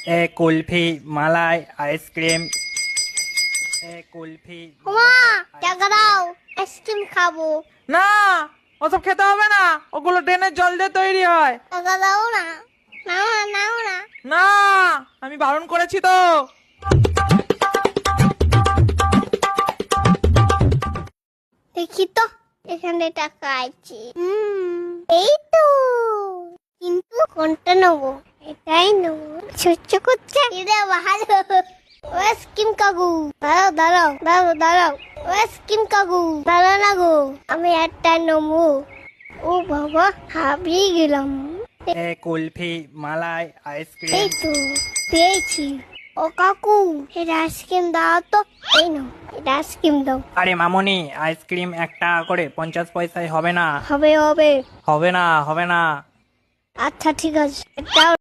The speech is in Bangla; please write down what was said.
এ কুলফি মালাই আইসক্রিম। এ কুলফি মা টাকা দাও, আইসক্রিম খাবো। না, ওসব খেতে হবে না, ওগুলো ড্রেনের জল দিয়ে তৈরি হয়। টাকা দাও না, নাও না, নাও না। না, আমি বারণ করেছি তো। দেখি তো এখানে টাকা আছে। এই তো, কিন্তু কোনটা নেবো? এটাই নেবো। সহ্য করছে এটা ভালো। আইসক্রিম কাকু দাঁড়াও, দাঁড়াও, দাঁড়াও, দাঁড়াও। আইসক্রিম কাকু দাঁড়াও না গো, আমি একটা নেবো। ও বাবা, হারিয়ে গেলাম। এ কুলফি মালাই এই আইসক্রিম। তো পেয়েছি। ও কাকু, এটা আইসক্রিম দাও তো। এই নাও, এটা আইসক্রিম দাও। আরে মামনি, আইসক্রিম 1 টাকা করে, 50 পয়সায় হবে না। হবে হবে। হবে না, হবে না। আচ্ছা ঠিক আছে, এটাও